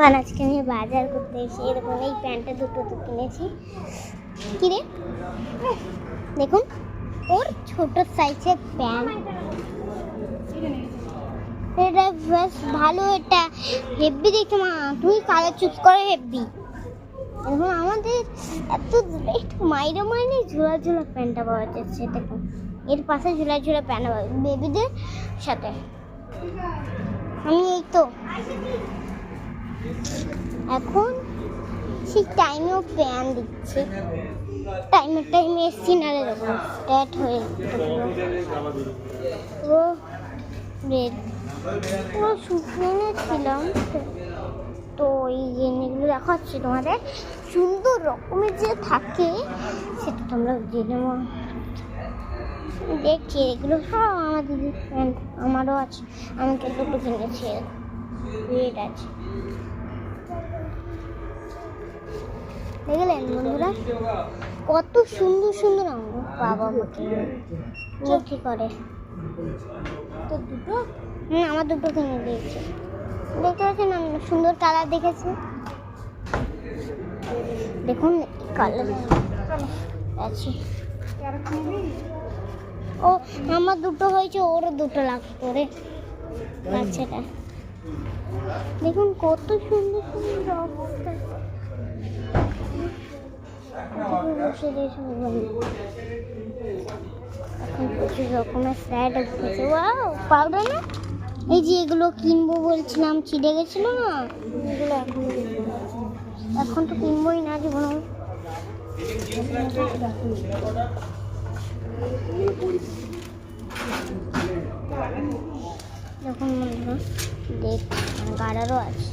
আর আজকে আমি বাজার করতে এসে এরকম এই প্যান্টটা দুটো তো কিনেছি। কি রে, দেখুন ওর ছোট সাইজের প্যান্ট, এটা বেশ ভালো, এটা হেভি দেখতে। মা তুই কালার চুজ করে হেভি। এখন আমাদের এত মাইরা মাইনে ঝোলা ঝোলা প্যান্টটা পাওয়া যাচ্ছে। দেখুন এর পাশে ঝোলা ঝোলা প্যান্ট পাওয়া বেবিদের সাথে। আমি এই তো এখন ঠিক টাইমেও প্যান দিচ্ছি, টাইমে এসছি না এরকম স্টার্ট হয়ে পুরো রেড, পুরো শুকিয়ে ছিলাম। তো এই জিনিসগুলো দেখাচ্ছি তোমাদের, সুন্দর রকমের যে থাকে সেটা তোমরা জেনে দেখছি। এগুলো সব আমার দিদির প্যান্ট, আমারও আছে, আমাকে দুটো কিনেছি, রেড আছে। দেখলেন বন্ধুরা কত সুন্দর সুন্দর আমার বাবা আমাকে মুখি করে। তো দুটো আমার দুটো কিনে দিয়েছে, দেখতে পাচ্ছেন আমি সুন্দর কালার দেখেছি। দেখুন কালার আছে। ও আমার দুটো হয়েছে, ওরও দুটো লাগতো রে বাচ্চাটা। দেখুন কত সুন্দর সুন্দর অবস্থা। এখন প্রচুর রকমের স্যাড উঠেছে। ওয়াও পাউডার না, এই যে এগুলো কিনবো বলছিলাম, ছিঁড়ে গেছিল না, এগুলো এখন তো কিনবোই না জীবন। দেখুন বন্ধুরা দেখ গাড়ারও আছে,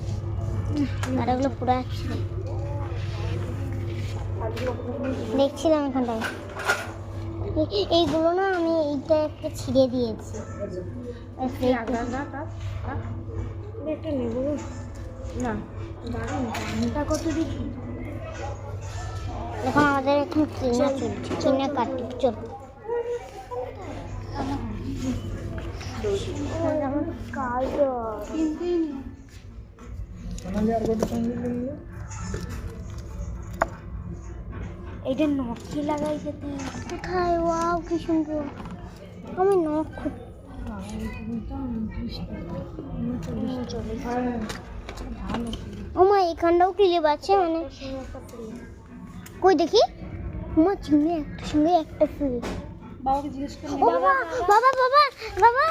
গাড়াগুলো পুরো আছে দেখছিলাম এখানটায়। এইগুলো না আমি এইটা একটা ছিঁড়ে দিয়েছি। একটা নেব না, কত দিচ্ছি। এখন আমাদের এখন কিনা চলছে, কিনা কাটি চল। এইটা নখে লাগাইছে কোথায়? ওয়াও কি সুন্দর, আমি নখ খুব ও মা এখানটাও ক্লিপ আছে, মানে কই দেখি আমার চিমনি একটা সঙ্গে একটা ফ্রি। বাবাকে জিজ্ঞেস করি, বাবা বাবা বাবা বাবা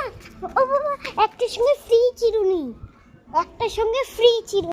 ও বাবা একটার সঙ্গে ফ্রি চিরুনি, একটার সঙ্গে ফ্রি চিরুনি।